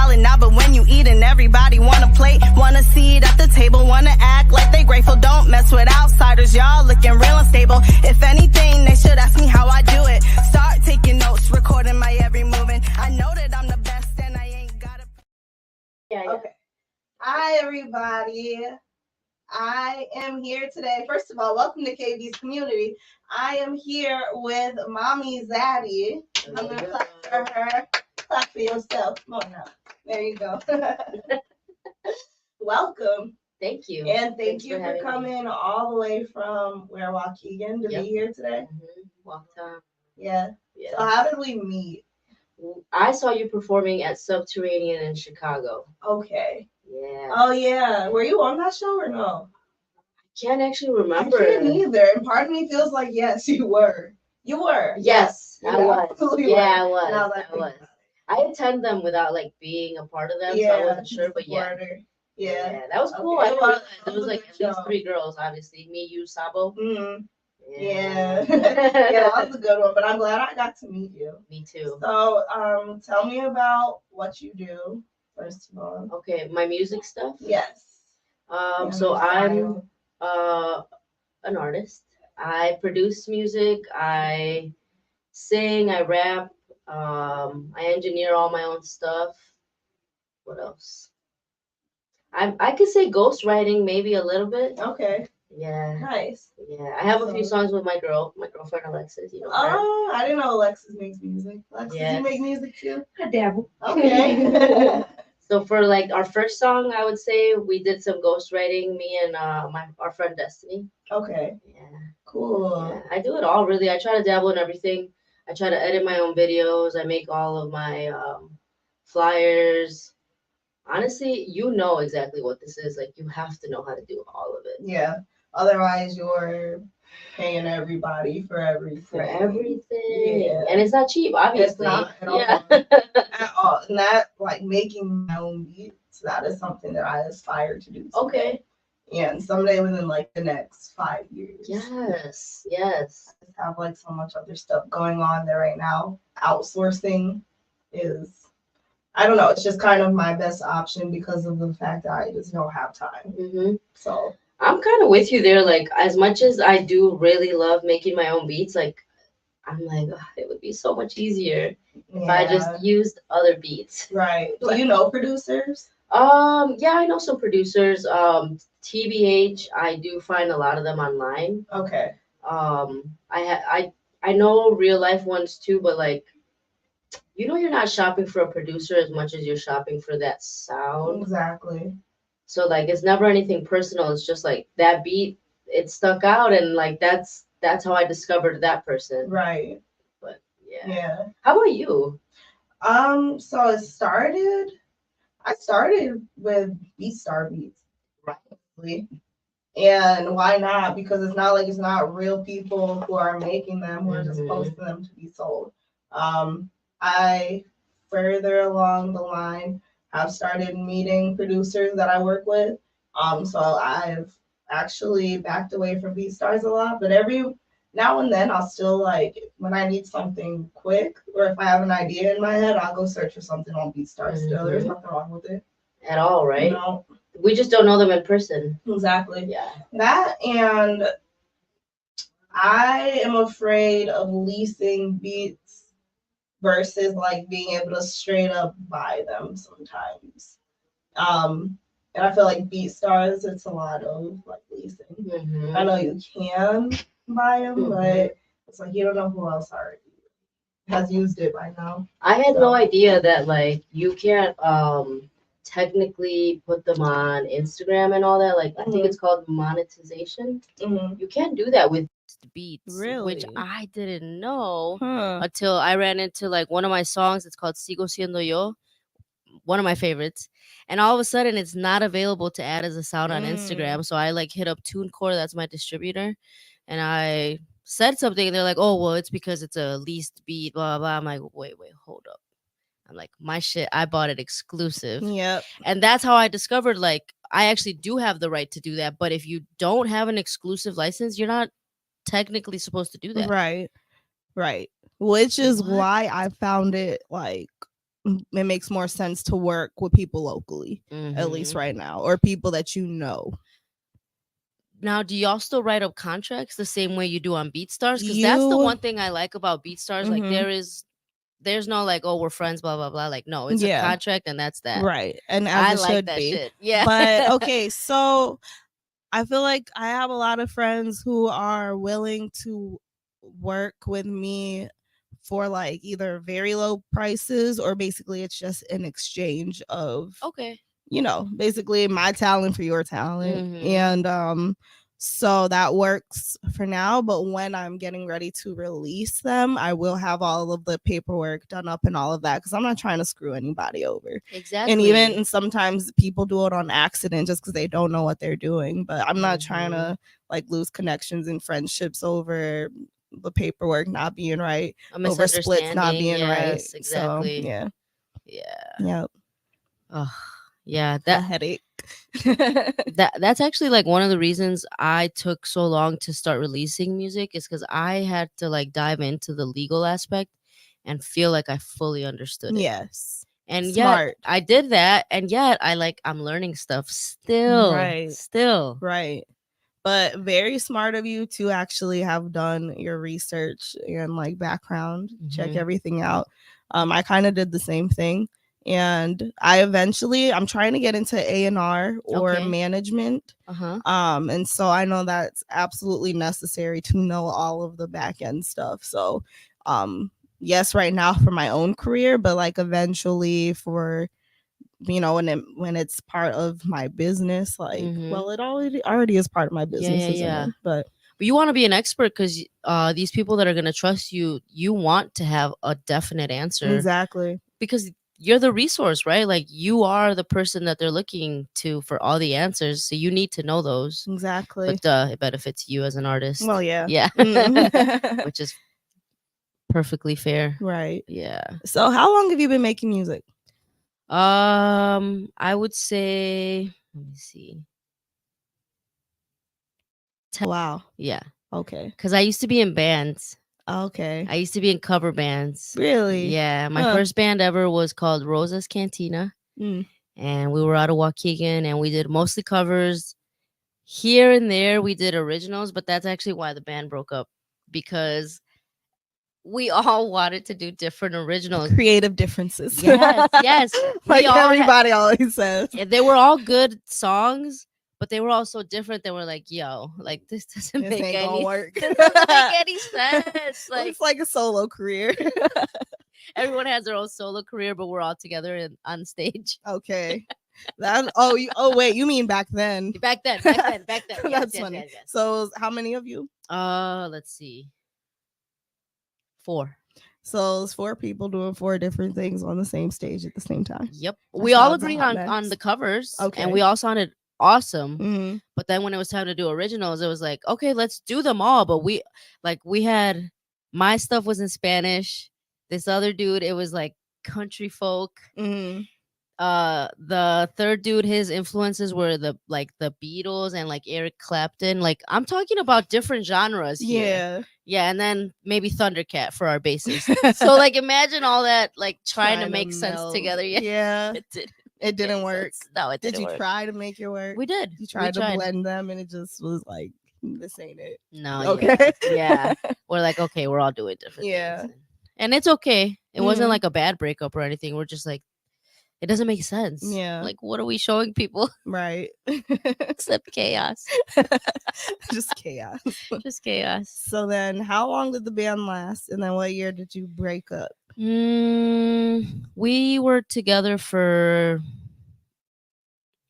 solid now, but when you eat and everybody wanna plate, wanna seat at the table, wanna act like they grateful. Don't mess with outsiders, y'all looking real unstable. If anything, they should ask me how I do it. Start taking notes, recording my every move, and I know that I'm the best and I ain't gotta. Okay. Hi, everybody. I am here today. First of all, welcome to KB's community. I am here with Mami Zaddy. I'm going to clap for her. Clap for yourself. Come on now. There you go. Welcome. Thank you. And thank you for coming all the way from Waukegan to be here today. Walktown. Yeah. So how did we meet? I saw you performing at Subterranean in Chicago. Okay. Yeah. Oh, yeah. Were you on that show or no? I can't actually remember. I can't either. And part of me feels like, yes, you were. You were. Yes, I was. Yeah, I was. I attend them without like being a part of them, so I wasn't sure. But yeah, that was cool. Okay. I know there was like at least 3 girls, obviously. Me, you, Sabo. Mm-hmm. Yeah. Yeah, that was a good one. But I'm glad I got to meet you. Me too. So, tell me about what you do, first of all. Okay, my music stuff. Yes. So I'm an artist. I produce music. I sing. I rap. I engineer all my own stuff. What else? I could say ghostwriting maybe a little bit. Okay. Yeah. Nice. Yeah. I have a few songs with my girlfriend Alexis. You know. Oh, I didn't know Alexis makes music. Alexis, yes. You make music too? I dabble. Okay. So for like our first song, I would say we did some ghostwriting. Me and our friend Destiny. Okay. Yeah. Cool. Yeah. I do it all really. I try to dabble in everything. I try to edit my own videos. I make all of my flyers. Honestly, you know exactly what this is. Like, you have to know how to do all of it. Yeah. Otherwise, you're paying everybody for everything. For everything. Yeah. And it's not cheap, obviously. It's not at all. At all. Not like making my own beats. That is something that I aspire to do. Okay. Yeah, and someday within like the next 5 years. Yes. I just have like so much other stuff going on there right now. Outsourcing is, I don't know, it's just kind of my best option because of the fact that I just don't have time. Mm-hmm. So I'm kind of with you there. Like, as much as I do really love making my own beats, like, I'm like, oh, it would be so much easier if I just used other beats. Right. Do you know producers? Yeah, I know some producers. TBH, I do find a lot of them online. Okay. I know real life ones too, but like, you're not shopping for a producer as much as you're shopping for that sound. Exactly. So like, it's never anything personal. It's just like that beat, it stuck out, and like that's how I discovered that person. Right. But yeah. Yeah. How about you? So I started with BeatStar Beats. Right. And why not? Because it's not like it's not real people who are making them, who are just posting them to be sold. I further along the line have started meeting producers that I work with. So I've actually backed away from BeatStars a lot, but every now and then I'll still, like, when I need something quick or if I have an idea in my head, I'll go search for something on BeatStars still. There's nothing wrong with it. At all, right? No. We just don't know them in person. Exactly. Yeah. That, and I am afraid of leasing beats versus like being able to straight up buy them sometimes. And I feel like BeatStars, it's a lot of like leasing. Mm-hmm. I know you can buy them, but it's like you don't know who else already has used it by now. I had no idea that like you can't technically put them on Instagram and all that. Like, I think it's called monetization. You can't do that with beats, which I didn't know until I ran into like one of my songs. It's called Sigo Siendo Yo, one of my favorites, and all of a sudden it's not available to add as a sound on Instagram. So I like hit up TuneCore, that's my distributor, and I said something, and they're like, oh well, it's because it's a leased beat, blah blah. I'm like, wait, hold up. I'm like, my shit, I bought it exclusive. Yep. And that's how I discovered, like, I actually do have the right to do that. But if you don't have an exclusive license, you're not technically supposed to do that. Right. Which is why I found it, like, it makes more sense to work with people locally, at least right now, or people that you know. Now, do y'all still write up contracts the same way you do on BeatStars? Because that's the one thing I like about BeatStars. Like, there's no like, oh, we're friends, blah blah blah. Like, no, it's a contract, and that's that. Right, and as I it like should that be. shit. Yeah. But okay, so I feel like I have a lot of friends who are willing to work with me for like either very low prices, or basically it's just an exchange of, okay, you know, basically my talent for your talent. And so that works for now. But when I'm getting ready to release them, I will have all of the paperwork done up and all of that, because I'm not trying to screw anybody over. Exactly. And sometimes people do it on accident just because they don't know what they're doing. But I'm not trying to like lose connections and friendships over the paperwork not being right, over splits not being right. Exactly. So yeah. Oh, yeah, that headache. that's actually like one of the reasons I took so long to start releasing music, is because I had to like dive into the legal aspect and feel like I fully understood it. Yes. And smart. Yet I did that, and yet I'm learning stuff still. Right. But very smart of you to actually have done your research and like background, check everything out. I kind of did the same thing. And I'm trying to get into A&R or management. And so I know that's absolutely necessary to know all of the back end stuff. So yes, right now for my own career, but like eventually for, you know, when it's part of my business, like well, it already is part of my business, isn't it? But you want to be an expert, because these people that are going to trust you, you want to have a definite answer. Exactly. Because you're the resource, right? Like, you are the person that they're looking to for all the answers, so you need to know those. Exactly. But it benefits you as an artist. Well, yeah. Which is perfectly fair. Right. Yeah. So how long have you been making music? I would say, let me see. Wow. Yeah. Okay. Because I used to be in bands. Okay. I used to be in cover bands. Really? Yeah. My first band ever was called Rosa's Cantina. And we were out of Waukegan, and we did mostly covers. Here and there we did originals, but that's actually why the band broke up, because we all wanted to do different originals. Creative differences. Yes. Like everybody always says. They were all good songs, but they were all so different that we're like, yo, like this doesn't make any sense. Like, it's like a solo career. Everyone has their own solo career, but we're all together on stage. Okay. Wait, you mean back then? Back then. That's funny. Yes. So how many of you? Let's see. 4. So it's 4 people doing 4 different things on the same stage at the same time. Yep. We all agreed on the covers. Okay. And we all sounded awesome. But then when it was time to do originals, it was like, okay, let's do them all. But we had, my stuff was in Spanish. This other dude, it was like country folk. The third dude, his influences were the Beatles and like Eric Clapton. Like, I'm talking about different genres here. Yeah, and then maybe Thundercat for our bassist. So like, imagine all that, like trying to make sense together. Yeah. It didn't work. No, it didn't. Did you try to make it work? We did. You tried to blend them, and it just was like, this ain't it. No. Okay. Yeah. We're like, okay, we're all doing different things. And it's okay. It wasn't like a bad breakup or anything. We're just like, it doesn't make sense. Yeah. Like, what are we showing people? Right. Except chaos. Just chaos. Just chaos. So then how long did the band last? And then what year did you break up? We were together for,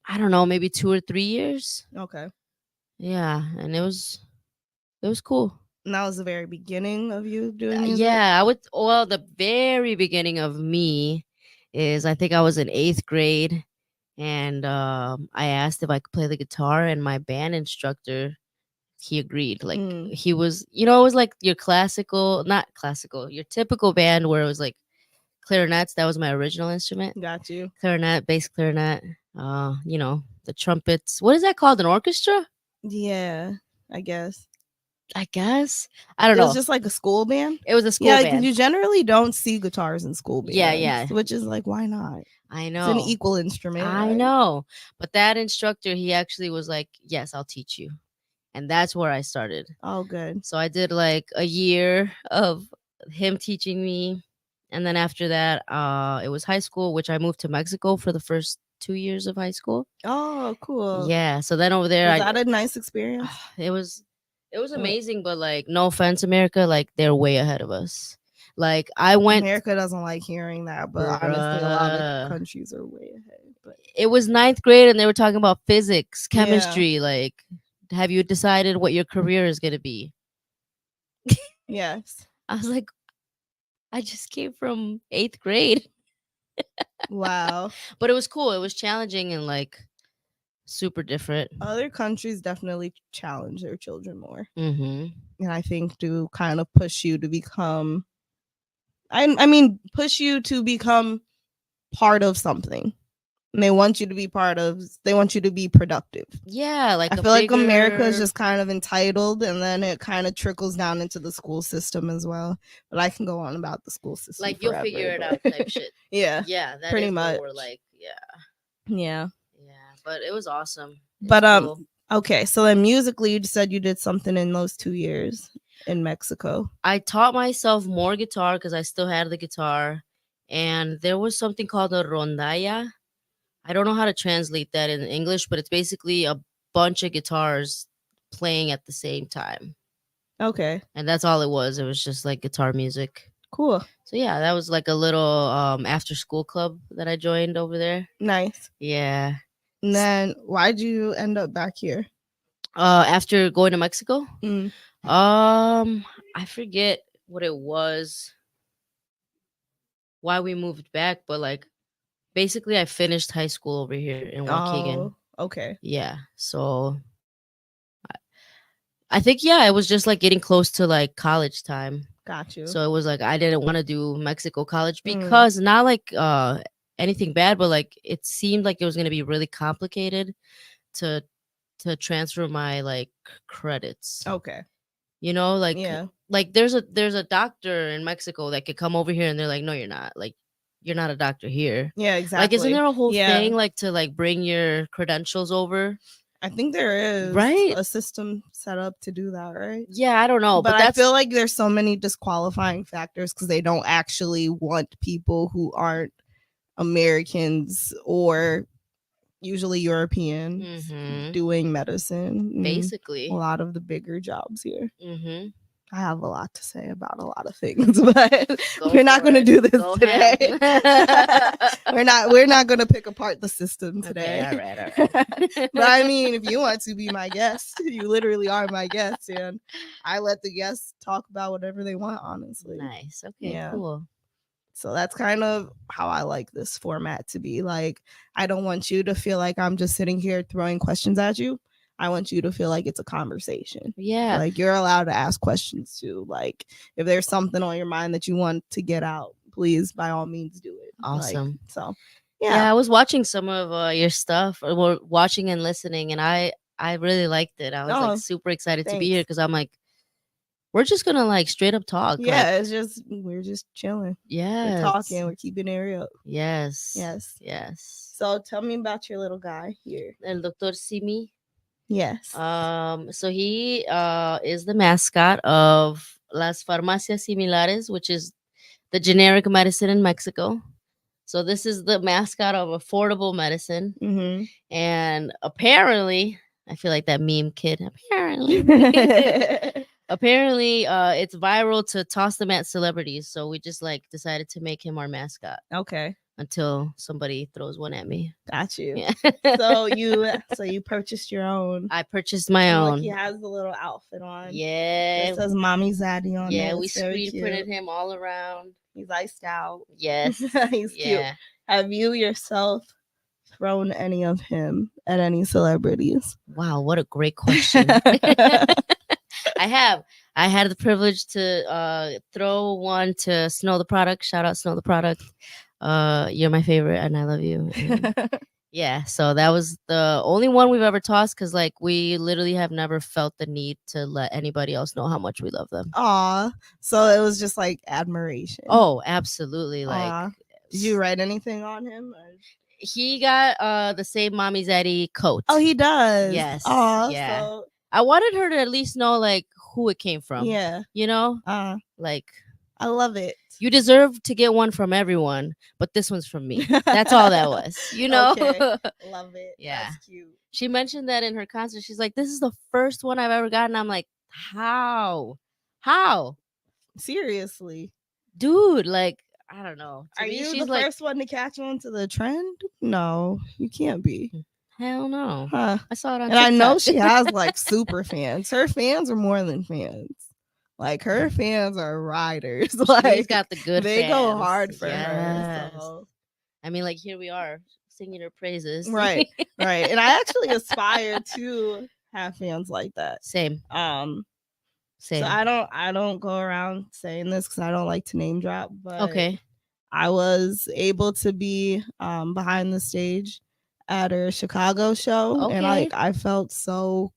I don't know, maybe 2 or 3 years. Okay. Yeah. And it was cool. And that was the very beginning of you doing music? Yeah. The very beginning of me is, I think I was in 8th grade, and I asked if I could play the guitar, and my band instructor, he agreed. Like, he was, it was like your your typical band where it was like clarinets. That was my original instrument. Got you. Clarinet, bass clarinet, the trumpets. What is that called? An orchestra? Yeah, I guess. I guess. I don't It know. was just like a school band. It was a school Yeah, because band. you generally don't see guitars in school bands. Yeah. Which is like, why not? I It's an know. equal instrument. I right? know. But that instructor, he actually was like, yes, I'll teach you. And that's where I started. Oh, good. So I did like a year of him teaching me. And then after that, it was high school, which I moved to Mexico for the first 2 years of high school. Oh, cool. Yeah. So then over there, Was that a nice experience? it was amazing, but like, no offense, America, like they're way ahead of us. Like I went. America doesn't like hearing that, but honestly, a lot of countries are way ahead. But it was 9th grade, and they were talking about physics, chemistry. Like, have you decided what your career is gonna be? Yes. I was like, I just came from 8th grade. Wow. But it was cool. It was challenging and like super different. Other countries definitely challenge their children more. Mm-hmm. And I think to kind of push you to become, I mean, push you to become part of something. And they want you to be they want you to be productive. Yeah, like I feel like America is just kind of entitled, and then it kind of trickles down into the school system as well. But I can go on about the school system. Like forever, you'll figure it out type shit. Yeah. Yeah, that pretty is much. what we're like, Yeah. yeah. But it was awesome. But cool. Okay, so then musically, you said you did something in those 2 years in Mexico. I taught myself more guitar because I still had the guitar, and there was something called a rondalla. I don't know how to translate that in English, but it's basically a bunch of guitars playing at the same time. Okay. And that's all it was. It was just like guitar music. Cool. So yeah, that was like a little after school club that I joined over there. Nice. Yeah. And then why'd you end up back here? After going to Mexico? Mm. I forget what it was, why we moved back, but like basically I finished high school over here in Waukegan. Oh, okay. Yeah. So I think, yeah, it was just like getting close to like college time. Got you. So it was like I didn't want to do Mexico college because not like anything bad, but like it seemed like it was gonna be really complicated to transfer my like credits. Okay. You know, like yeah. Like there's a doctor in Mexico that could come over here and they're like, no, you're not. Like you're not a doctor here. Yeah, exactly. Like, isn't there a whole thing like to like bring your credentials over? I think there is a system set up to do that, right? Yeah, I don't know. But I feel like there's so many disqualifying factors because they don't actually want people who aren't Americans or usually Europeans doing medicine. Basically. A lot of the bigger jobs here. Mm-hmm. I have a lot to say about a lot of things, but we're not going to do this today. We're not going to pick apart the system today. Okay, all right. But I mean, if you want to be my guest, you literally are my guest, and I let the guests talk about whatever they want, honestly. Nice. Okay, cool. So that's kind of how I like this format to be. Like, I don't want you to feel like I'm just sitting here throwing questions at you. I want you to feel like it's a conversation. Yeah. Like you're allowed to ask questions too. Like if there's something on your mind that you want to get out, please by all means do it. Awesome. Like, so yeah, I was watching some of your stuff, or watching and listening, and I really liked it. I was like super excited to be here because I'm like, we're just gonna like straight up talk. Yeah, like, we're just chilling. Yeah, we're talking. We're keeping it real. Yes. So tell me about your little guy here, El Doctor Simi. Yes. So he is the mascot of Las Farmacias Similares, which is the generic medicine in Mexico. So this is the mascot of affordable medicine. Mm-hmm. And apparently, I feel like that meme kid. Apparently, it's viral to toss them at celebrities. So we just like decided to make him our mascot. Okay. Until somebody throws one at me. Got you. Yeah. so you purchased your own. I purchased my own. Look, he has the little outfit on. Yeah. It says Mami Zaddy on it. Yeah, we screen printed him all around. He's iced out. Yes. He's cute. Have you yourself thrown any of him at any celebrities? Wow, what a great question. I have. I had the privilege to throw one to Snow the Product. Shout out Snow the Product. You're my favorite and I love you. And Yeah, so that was the only one we've ever tossed because, like, we literally have never felt the need to let anybody else know how much we love them. Aw. So it was just like admiration. Oh, absolutely. Like, Aw. Did you write anything on him? he got the same Mami Zaddy coat. Oh, he does. Yes. Aw, Yeah. so I wanted her to at least know, like, who it came from. yeah. You know? Like, I love it. you deserve to get one from everyone, but this one's from me. That's all that was. You know? Okay. Love it. Yeah. That's cute. She mentioned that in her concert. She's like, this is the first one I've ever gotten. I'm like, how? How? Seriously. Dude, like, I don't know. To Are me, you she's the like, first one to catch on to the trend? No, you can't be. hell no. Huh. I saw it on And I know TikTok. she has like super fans. Her fans are more than fans. Like her fans are riders. She's Like got the good they go fans. hard for her. Yes. So. I mean, like, here we are singing her praises. Right. Right. And I actually aspire to have fans like that. Same. Same. So I don't go around saying this because I don't like to name drop, but Okay. I was able to be behind the stage at her Chicago show, and I felt so.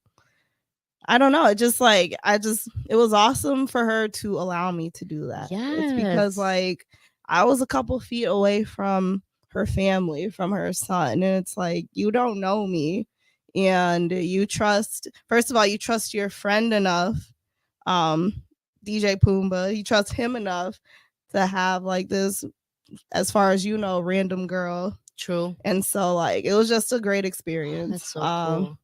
I don't know. It just like it was awesome for her to allow me to do that. Yes. It's because like I was a couple feet away from her family, from her son, and it's like you don't know me, and you trust. First of all, you trust your friend enough. DJ Pumbaa, you trust him enough to have like this, as far as you know, random girl. True. And so like it was just a great experience. That's so cool.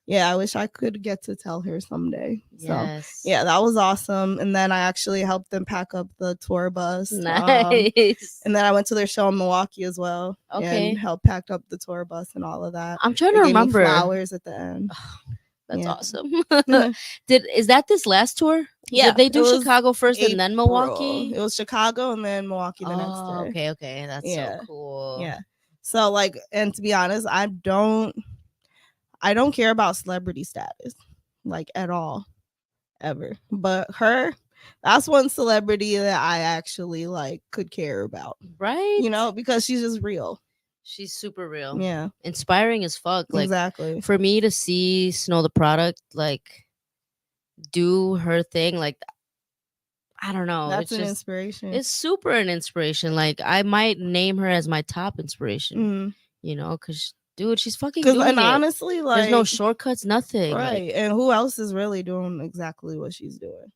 Yeah, I wish I could get to tell her someday. Yes. So yeah, that was awesome. And then I actually helped them pack up the tour bus. Nice. And then I went to their show in Milwaukee as well. Okay. And helped pack up the tour bus and all of that. I'm trying to They gave me remember. flowers at the end. That's awesome. Is that this last tour? Yeah. Did they do Chicago first and then Milwaukee? It was Chicago and then Milwaukee the next day. Okay. That's so cool. Yeah. So like, and to be honest, I don't care about celebrity status, like at all, ever. But her, that's one celebrity that I actually like could care about. Right. You know, because she's just real. She's super real. Yeah. Inspiring as fuck. Like, exactly. For me to see Snow the Product, like, do her thing, like, I don't know. That's it's an inspiration. It's super an inspiration. Like, I might name her as my top inspiration, you know, because, dude, she's fucking doing it. Honestly, like, there's no shortcuts, nothing. Right. Like, and who else is really doing exactly what she's doing?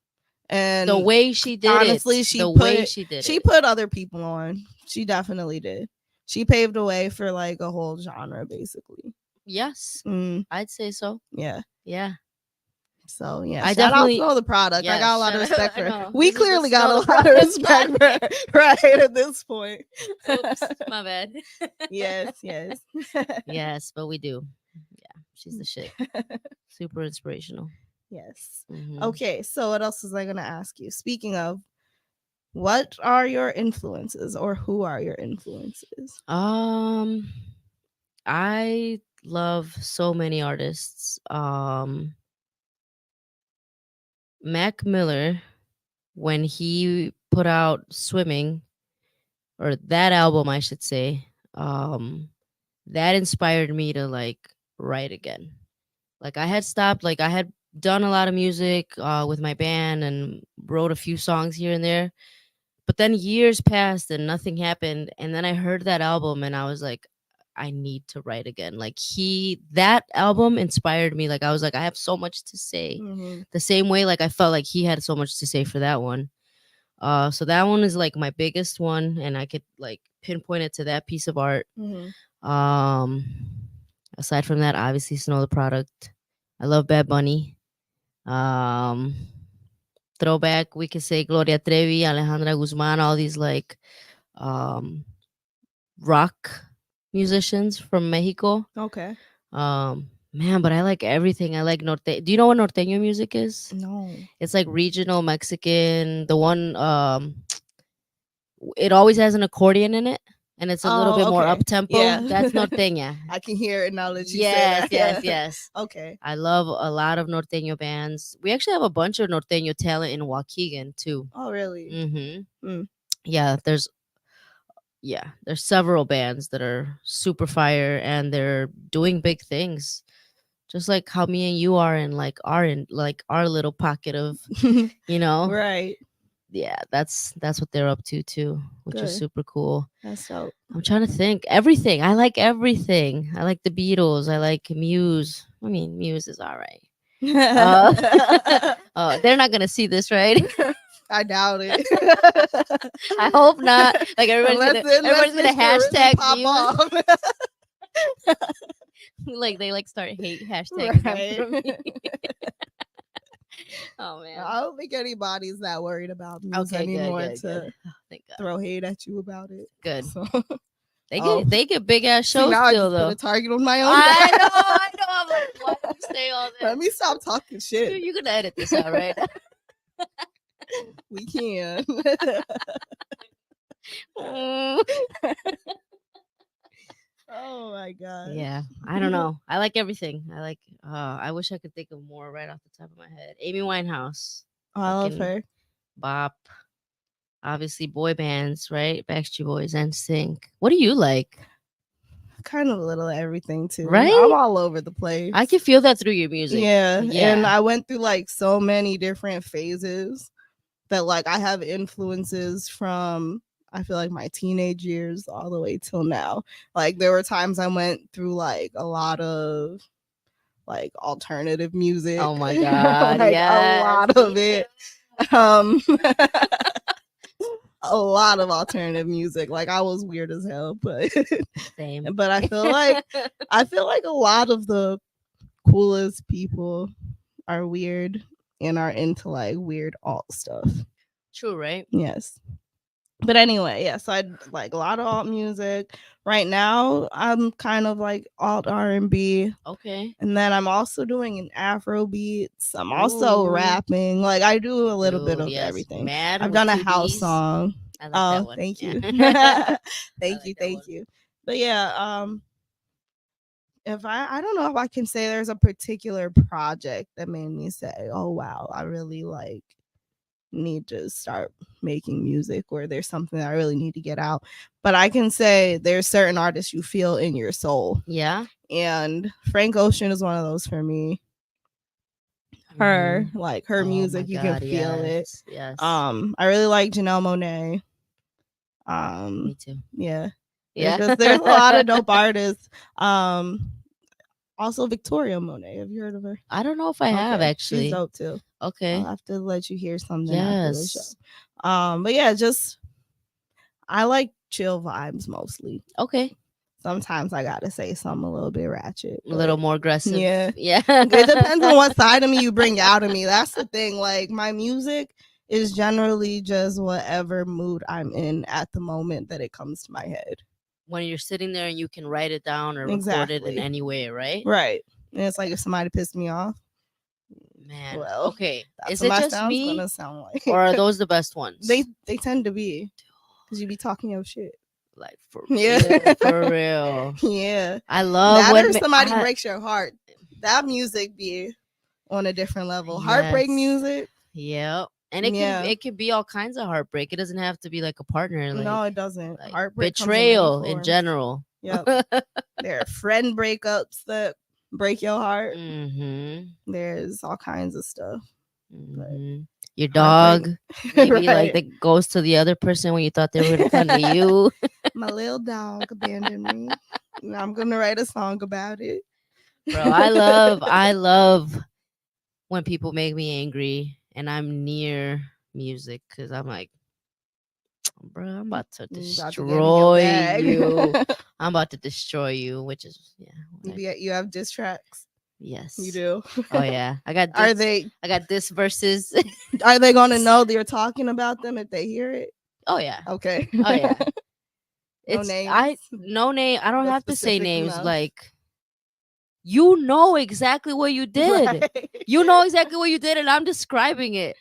And the way she did honestly, it. She put other people on. She definitely did. She paved the way for like a whole genre, basically. Yes, I'd say so. Yeah. So yeah, I shout definitely out to the product. Yes, I got a lot of respect for her. We This is clearly the got a Snow the lot of Product respect for her, right at this point. Oops, my bad. Yes. Yes, but we do. Yeah, she's the shit. Super inspirational. Yes. Mhm. Okay, so what else was I gonna ask you? Speaking of, what are your influences, or who are your influences? I love so many artists. Mac Miller, when he put out Swimming, or that album I should say, that inspired me to like write again. Like I had stopped, like I had done a lot of music with my band and wrote a few songs here and there. But then years passed and nothing happened. And then I heard that album and I was like, I need to write again. Like that album inspired me. Like I was like, I have so much to say. The same way like I felt like he had so much to say for that one. So that one is like my biggest one, and I could like pinpoint it to that piece of art. Aside from that, obviously Snow the Product. I love Bad Bunny. Throwback, we could say Gloria Trevi, Alejandra Guzman, all these like rock musicians from Mexico. Okay. Man, but I like everything. I like norte. Do you know what norteño music is? No. It's like regional Mexican. The one it always has an accordion in it, and it's a little bit more up tempo. Yeah. That's norteña. I can hear it now that you say that. Yes. Okay. I love a lot of norteño bands. We actually have a bunch of norteño talent in Waukegan too. Oh, really? Yeah, there's yeah, there's several bands that are super fire and they're doing big things. Just like how me and you are in our little pocket of, you know. Right. Yeah, that's what they're up to too, which is Good. super cool. That's so. I'm trying to think. Everything. I like everything. I like the Beatles. I like Muse. I mean, Muse is all right. They're not gonna see this, right? I doubt it. I hope not. Like Unless everybody's gonna Mr. Rizzo hashtag pop Muse. off. Like they start hate hashtagging after me. Oh man. I don't think anybody's that worried about Muse Okay, anymore good. to Oh, thank God. throw hate at you about it. Good. So. They get big ass See, shows now I still just though. put a target on my own. I know. I'm like, why do you say all that? Let me stop talking shit. You can edit this out, right? We can. Oh my god. Yeah, I don't know. I like everything. I wish I could think of more right off the top of my head. Amy Winehouse. Oh, I love Fucking her. Bop. Obviously boy bands, right? Backstreet Boys and NSYNC. What do you like? Kind of a little everything too. Right? I'm all over the place. I can feel that through your music. Yeah. Yeah. And I went through like so many different phases that like I have influences from I feel like my teenage years all the way till now. Like there were times I went through like a lot of like alternative music. Oh my god. Like yes, a lot of it. A lot of alternative music. Like I was weird as hell, but Same. but I feel like a lot of the coolest people are weird and are into like weird alt stuff. True, right? Yes. But anyway, yeah, so I like a lot of alt music. Right now, I'm kind of like alt R&B. Okay. And then I'm also doing an Afro beats. I'm also Ooh. rapping. Like I do a little bit of yes. everything. Mad I've with done a two house Ds. song. I like that one. Thank Yeah. you. Thank you. But yeah, if I don't know if I can say there's a particular project that made me say, oh wow, I really like need to start making music, or there's something that I really need to get out. But I can say there's certain artists you feel in your soul. Yeah. And Frank Ocean is one of those for me. Her, like her music, you can feel it. Yes. I really like Janelle Monáe. Me too. Yeah. Yeah. There's a lot of dope artists. Also Victoria Monet. Have you heard of her? I don't know if I have actually. She's dope too. Okay. I'll have to let you hear something after the show. Yes. But yeah, just I like chill vibes mostly. Okay. Sometimes I gotta say something a little bit ratchet. A little more aggressive. Yeah. Yeah. It depends on what side of me you bring out of me. That's the thing. Like my music is generally just whatever mood I'm in at the moment that it comes to my head. When you're sitting there and you can write it down or record it in any way, right? Right. And it's like if somebody pissed me off. Man. Well, okay. That's Is it what my just sound's me? gonna sound like. Or are those the best ones? They tend to be. Because you be talking your shit. Like for Yeah. real. For real. Yeah. I love that when or somebody breaks your heart. That music be on a different level. Yes. Heartbreak music. Yep. And it can be all kinds of heartbreak. It doesn't have to be like a partner. Like, no, it doesn't. Like Heartbreak betrayal in general. Yep. There are friend breakups that break your heart. Mm-hmm. There's all kinds of stuff. Mm-hmm. Your dog maybe Right. like that goes to the other person when you thought they were gonna come to you. My little dog abandoned me. Now I'm gonna write a song about it. Bro, I love when people make me angry and I'm near music because I'm like, bro, I'm about to destroy you. I'm about to destroy you, which is You have diss tracks. Yes, You do. Oh yeah, I got. This, I got this versus. Are they gonna know that you're talking about them if they hear it? Oh yeah. Okay. Oh yeah. No names. No name. I don't That's have to say specific names. enough. Like, you know exactly what you did. Right. You know exactly what you did, and I'm describing it.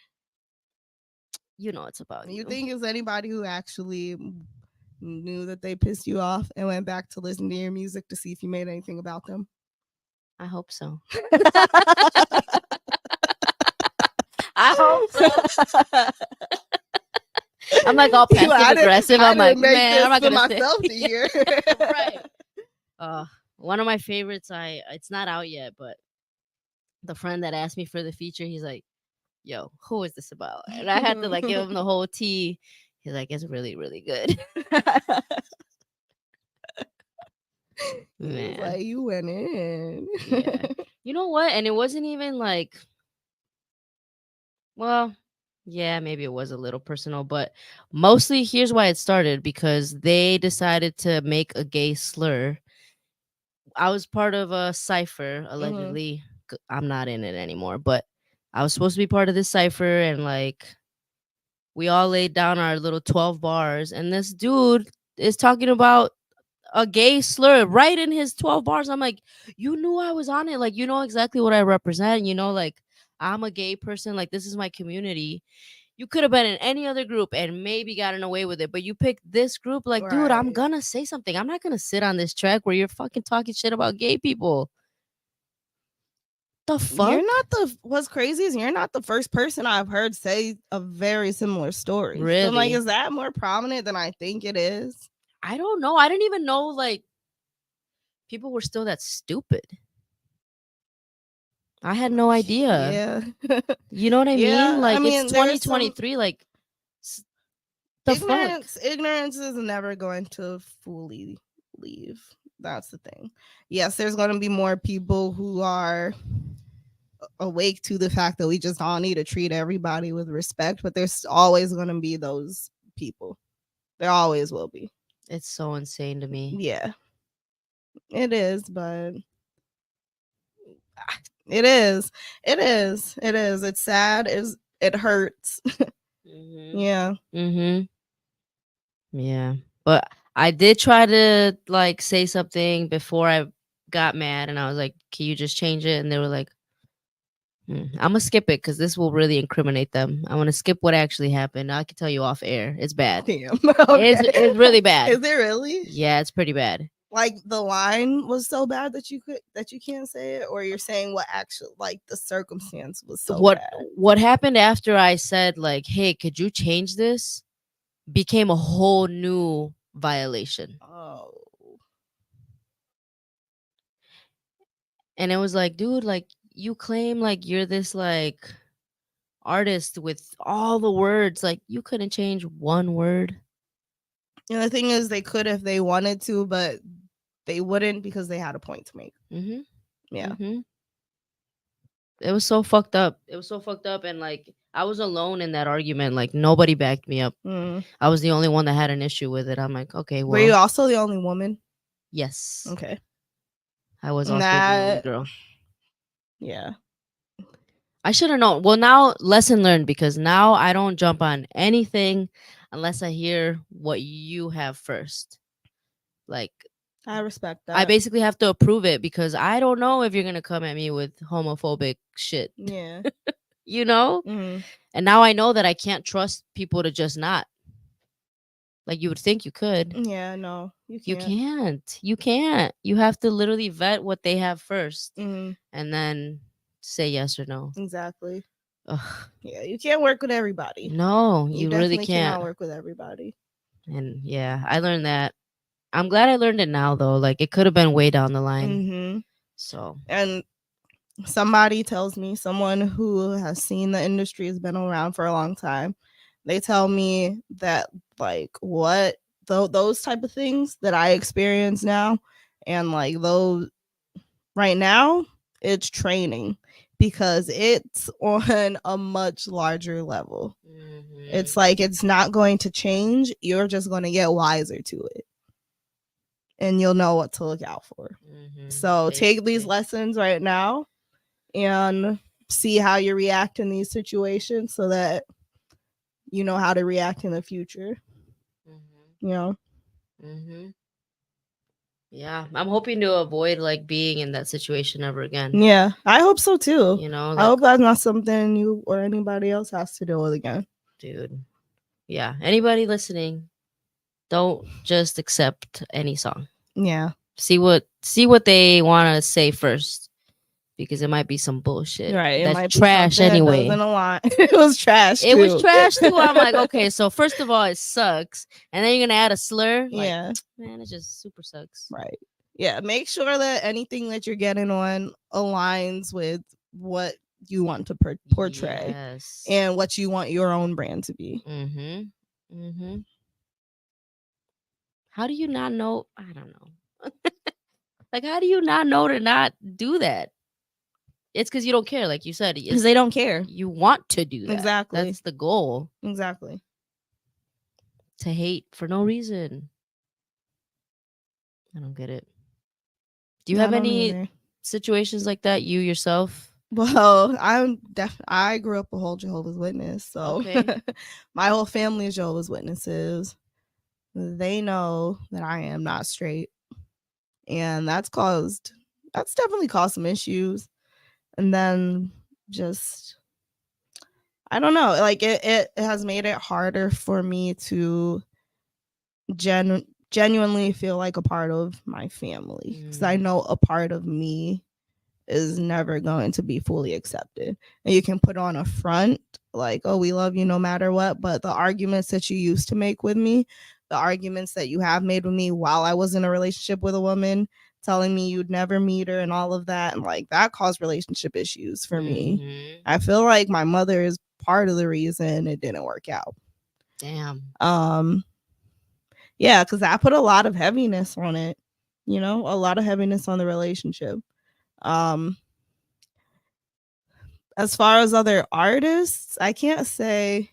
You know it's about you. You think it's anybody who actually knew that they pissed you off and went back to listen to your music to see if you made anything about them? I hope so. I hope so. I'm like all passive aggressive. I'm like, make man, I'm not this gonna to myself say. to hear. Right. One of my favorites. It's not out yet, but the friend that asked me for the feature, he's like, "Yo, who is this about?" And I had to like give him the whole tea. He's like, "It's really, really good." Man, like you went in. yeah. You know what? And it wasn't even like, well, yeah, maybe it was a little personal, but mostly here's why it started, because they decided to make a gay slur. I was part of a cipher, allegedly. I'm not in it anymore, but I was supposed to be part of this cipher, and like we all laid down our little 12 bars, and this dude is talking about a gay slur right in his 12 bars. I'm like, you knew I was on it. Like, you know exactly what I represent. You know, like, I'm a gay person. Like, this is my community. You could have been in any other group and maybe gotten away with it, but you picked this group. Like, dude, I'm Right. gonna say something. I'm not gonna sit on this track where you're fucking talking shit about gay people. The fuck? You're not the what's crazy is you're not the first person I've heard say a very similar story. Really? So I'm like, is that more prominent than I think it is? I don't know. I didn't even know like people were still that stupid. I had no idea. Yeah. You know what I Yeah, mean? Like, I mean, it's there's 2023. Like, the fuck? Ignorance is never going to fully leave. That's the thing. Yes, there's going to be more people who are awake to the fact that we just all need to treat everybody with respect, but there's always going to be those people. There always will be. It's so insane to me. Yeah, it is, but it is. It's sad. It hurts. Yeah. Yeah, but I did try to like say something before I got mad, and I was like, "Can you just change it?" And they were like, I'm gonna skip it because this will really incriminate them. I want to skip what actually happened. I can tell you off air. It's bad. Damn. Okay. It's really bad. Is it really? Yeah, it's pretty bad. Like the line was so bad that you can't say it, or you're saying what actually like the circumstance was so bad. What happened after I said like, "Hey, could you change this?" became a whole new violation. Oh. And it was like, dude, like you claim like you're this like artist with all the words, like you couldn't change one word. And the thing is, they could if they wanted to, but they wouldn't because they had a point to make. Yeah. It was so fucked up. And like I was alone in that argument. Like nobody backed me up. I was the only one that had an issue with it. I'm like, okay, well. Were you also the only woman? Yes. Okay. I was also the only girl. Yeah. I should have known. Well, now lesson learned, because now I don't jump on anything unless I hear what you have first. Like, I respect that. I basically have to approve it because I don't know if you're gonna come at me with homophobic shit. Yeah. You know? And now I know that I can't trust people to just not. Like you would think you could. Yeah, no. You can't. You can't. You have to literally vet what they have first. And then say yes or no. Exactly. Ugh. Yeah, you can't work with everybody. No, you really definitely can't cannot work with everybody. And yeah, I learned that. I'm glad I learned it now though. Like it could have been way down the line. So, and somebody tells me, someone who has seen the industry, has been around for a long time, they tell me that like what those type of things that I experience now, and like those right now, it's training because it's on a much larger level. It's like it's not going to change. You're just going to get wiser to it. And you'll know what to look out for. So take these lessons right now and see how you react in these situations so that you know how to react in the future. You know? Yeah, I'm hoping to avoid like being in that situation ever again. Yeah, I hope so too. You know, like, I hope that's not something you or anybody else has to deal with again. Dude. Yeah, anybody listening, don't just accept any song. Yeah. See what they want to say first. because it might be some bullshit. Right. It That's might be trash something that anyway. doesn't align. It was trash. It was too. trash too. I'm like, okay, so first of all, it sucks, and then you're gonna add a slur. Like, Yeah. man, it just super sucks. Right. Yeah. Make sure that anything that you're getting on aligns with what you want to portray Yes. and what you want your own brand to be. How do you not know? I don't know. Like, how do you not know to not do that? It's because you don't care, like you said. Because they don't care. You want to do that. Exactly. That's the goal. Exactly. To hate for no reason. I don't get it. Do you have any situations like that, you yourself? Well, I grew up a whole Jehovah's Witness, so Okay. my whole family is Jehovah's Witnesses. They know that I am not straight, and that's definitely caused some issues. And then just, I don't know, like it has made it harder for me to genuinely feel like a part of my family, because I know a part of me is never going to be fully accepted. And you can put on a front like, oh, we love you no matter what, but the arguments that you used to make with me, the arguments that you have made with me while I was in a relationship with a woman, telling me you'd never meet her and all of that, and like that caused relationship issues for me. I feel like my mother is part of the reason it didn't work out. Damn. Yeah, because I put a lot of heaviness on it, a lot of heaviness on the relationship. As far as other artists, I can't say.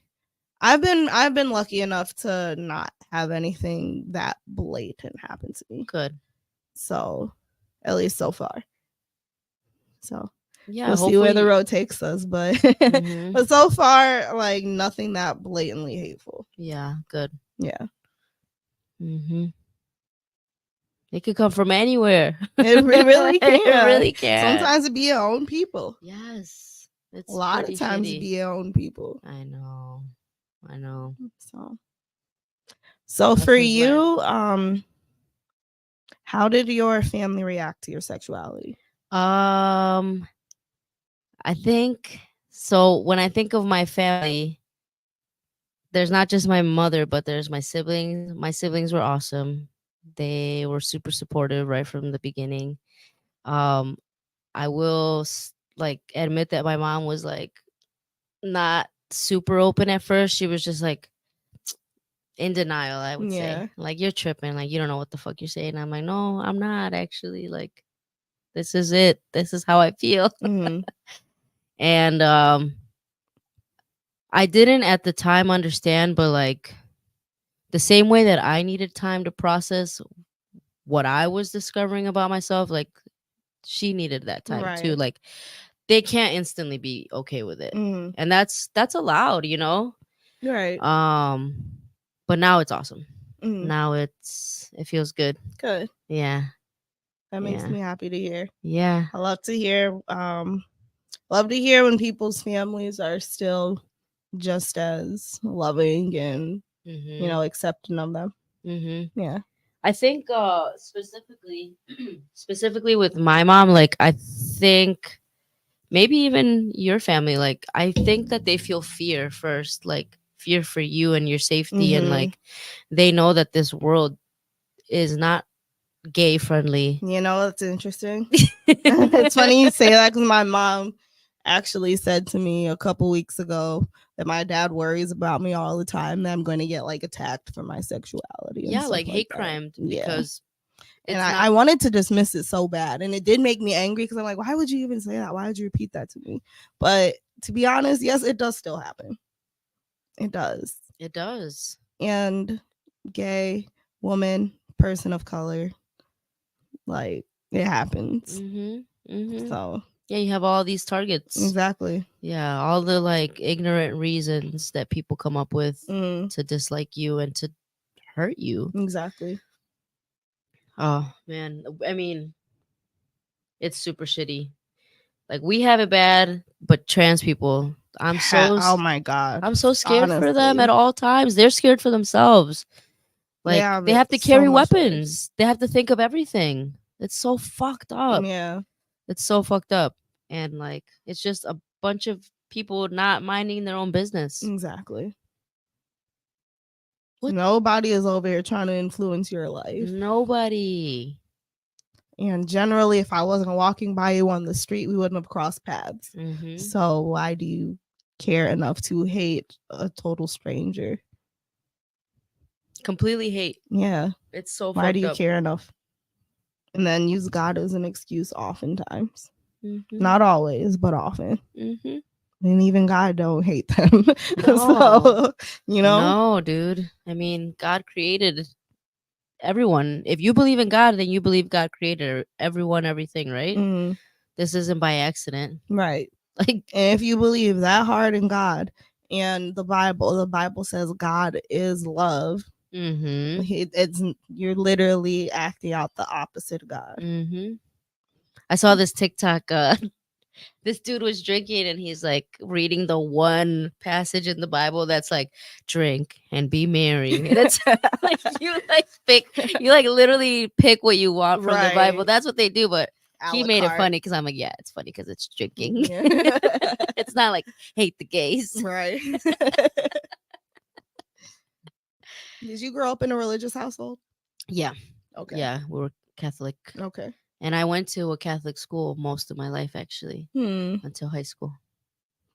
I've been lucky enough to not have anything that blatant happen to me. Good. So, at least so far. So, yeah, we'll see where the road takes us, but but so far, like nothing that blatantly hateful. Yeah, good. Yeah. It could come from anywhere. It really can. It really can. Sometimes it be your own people. Yes. It's a lot of times it be your own people. I know. So for you, how did your family react to your sexuality? I think so. When I think of my family, there's not just my mother, but there's my siblings. My siblings were awesome. They were super supportive right from the beginning. I will admit that my mom was like not super open at first. She was just like in denial, I would say. Like, you're tripping, like you don't know what the fuck you're saying. I'm like, no, I'm not actually. Like, this is it. This is how I feel. And I didn't at the time understand, but like the same way that I needed time to process what I was discovering about myself, like she needed that time too. Like, they can't instantly be okay with it. And that's allowed, Right. But now it's awesome. Now it feels good. Good. Yeah. That makes me happy to hear. Yeah. I love to hear when people's families are still just as loving and accepting of them. Yeah. I think specifically with my mom, like I think maybe even your family, like I think that they feel fear first, like fear for you and your safety, and like they know that this world is not gay friendly. It's interesting. It's funny you say that, because my mom actually said to me a couple weeks ago that my dad worries about me all the time, that I'm going to get like attacked for my sexuality. Yeah, like hate crime, because and I wanted to dismiss it so bad, and it did make me angry, because I'm like, why would you even say that? Why would you repeat that to me? But to be honest, yes, it does still happen. It does. It does. And gay, woman, person of color, like it happens. So yeah, you have all these targets. Exactly. Yeah, all the like ignorant reasons that people come up with to dislike you and to hurt you. Exactly. Oh man, I mean, it's super shitty. Like, we have it bad, but trans people, oh my god, I'm so scared for them at all times. They're scared for themselves. Like, they have to carry weapons. They have to think of everything. It's so fucked up. Yeah, it's so fucked up. and like it's just a bunch of people not minding their own business. Exactly. What? Nobody is over here trying to influence your life. Nobody. And generally, if I wasn't walking by you on the street, we wouldn't have crossed paths. Mm-hmm. So why do you care enough to hate a total stranger? Completely hate. Yeah. It's so Why do you up. care enough? And then use God as an excuse oftentimes. Mm-hmm. Not always, but often. Mm-hmm. And even God don't hate them. No. So, you know? No, dude. I mean, God created everyone. If you believe in God, then you believe God created everyone, everything, right? Mm, This isn't by accident. right. Like, And if you believe that hard in God and the Bible says God is love. mm-hmm. It's you're literally acting out the opposite of God. Mm-hmm. I saw this TikTok. This dude was drinking and he's like reading the one passage in the Bible that's like drink and be merry. And it's like you literally pick what you want from the Bible. Right. That's what they do, but he la made it carte. funny because I'm like, yeah, it's funny because it's drinking. Yeah. It's not like hate the gays. Right. Did you grow up in a religious household? Yeah. Okay. Yeah, we were Catholic. Okay. And I went to a Catholic school most of my life, actually, until high school.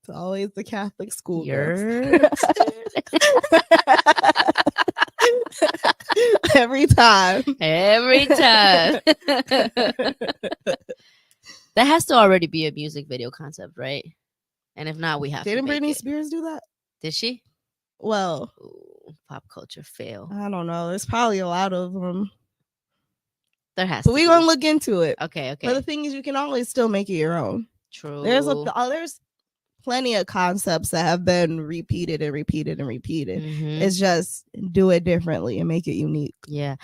It's always the Catholic school. Yours. Every time. Every time. That has to already be a music video concept, right? And if not, we have Didn't to make Britney it. Spears do that? Did she? Well, Ooh, pop culture fail. I don't know. There's probably a lot of them. There has But to we're be. going to look into it. Okay. But the thing is, you can always still make it your own. True. There's plenty of concepts that have been repeated and repeated and repeated. Mhm. It's just do it differently and make it unique. Yeah.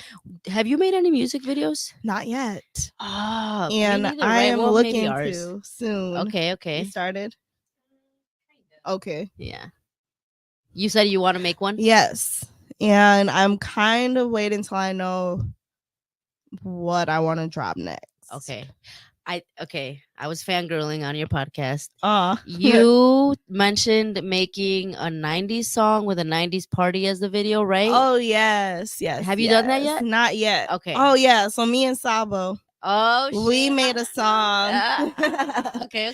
Have you made any music videos? Not yet. Oh, And I am looking to soon. Okay. You started? Okay. Yeah. You said you want to make one? Yes. And I'm kind of waiting until I know what I want to drop next. Okay. I was fangirling on your podcast. Uh You mentioned making a 90s song with a 90s party as the video, right? Oh yes. Have you done that yet? Not yet. Okay. Oh yeah. So me and Sabo, we shit. made a song. Okay.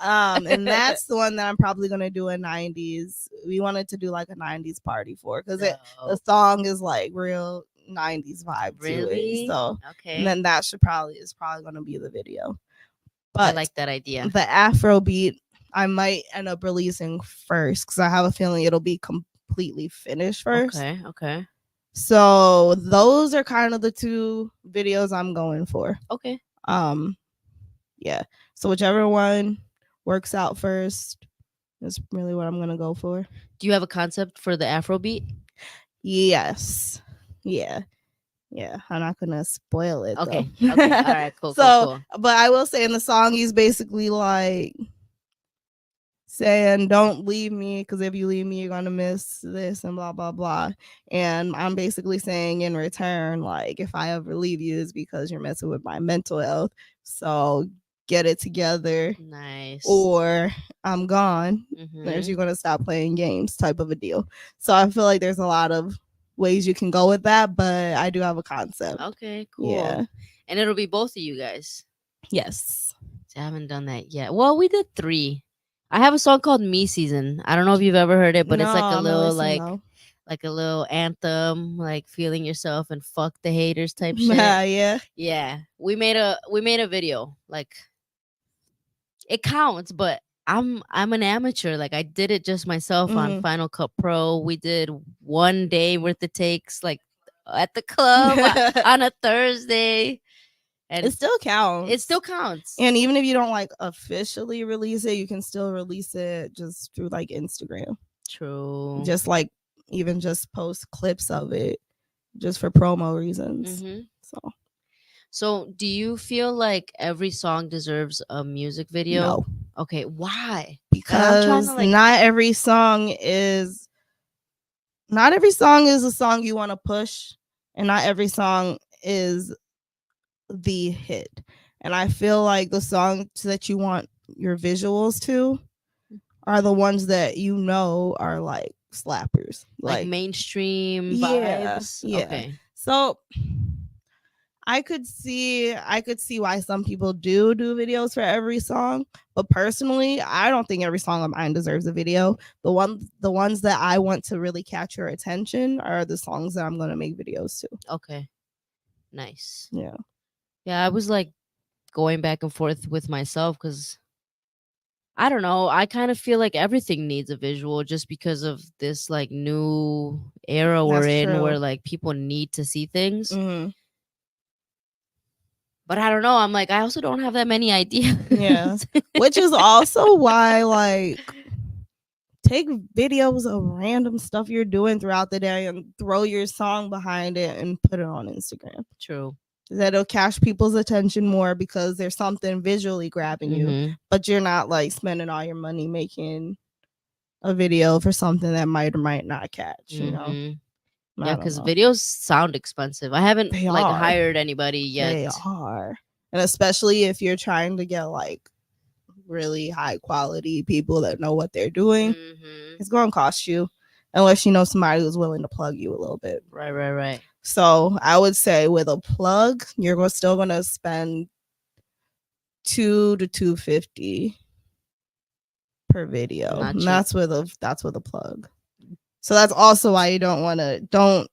And that's the one that I'm probably gonna do a 90s. We wanted to do like a 90s party for because the song is like real 90s vibe to Really? it. So okay. and then that is probably gonna be the video. But I like that idea. The Afro beat I might end up releasing first because I have a feeling it'll be completely finished first. Okay. So those are kind of the two videos I'm going for. Okay. Yeah. So whichever one works out first is really what I'm gonna go for. Do you have a concept for the Afro beat? Yes. Yeah. I'm not gonna spoil it. Okay. Though. Okay. All right. Cool. So, but I will say in the song, he's basically like saying, "Don't leave me, because if you leave me, you're gonna miss this and blah blah blah." And I'm basically saying in return, like, if I ever leave you, it's because you're messing with my mental health. So get it together. Nice. Or I'm gone. Mhm. There's you're gonna stop playing games type of a deal. So I feel like there's a lot of ways you can go with that, but I do have a concept. Okay, cool. Yeah. And it'll be both of you guys. Yes. I haven't done that yet. Well, we did 3. I have a song called Me Season. I don't know if you've ever heard it, but it's like a little like a little anthem, like feeling yourself and fuck the haters type shit. Yeah. Yeah. We made a video. Like it counts, but I'm an amateur. Like I did it just myself on Final Cut Pro. We did 1 day worth of takes, like at the club on a Thursday. And it still counts. It still counts. And even if you don't like officially release it, you can still release it just through like Instagram. True. Just like even just post clips of it just for promo reasons. So do you feel like every song deserves a music video? No. Okay, why? Because not every song is a song you want to push, and not every song is the hit. And I feel like the songs that you want your visuals to are the ones that you know are like slappers, like mainstream yeah, vibes. yeah. Okay. So I could see why some people do videos for every song, but personally, I don't think every song of mine deserves a video. The ones that I want to really catch your attention are the songs that I'm gonna make videos to. Okay. Nice. Yeah. Yeah, I was like going back and forth with myself because I don't know. I kind of feel like everything needs a visual just because of this like new era we're That's in true. where like people need to see things. Mm-hmm. But I don't know. I'm like, I also don't have that many ideas. Yeah. Which is also why, like, take videos of random stuff you're doing throughout the day and throw your song behind it and put it on Instagram. True. That'll catch people's attention more because there's something visually grabbing you, but you're not like spending all your money making a video for something that might or might not catch, you know? Yeah, because videos sound expensive. I haven't like are. hired anybody yet. They are. And especially if you're trying to get like really high quality people that know what they're doing, it's going to cost you unless you know somebody who's willing to plug you a little bit. Right. So I would say with a plug, you're still going to spend $200 to $250 per video. And that's with a plug. So that's also why you don't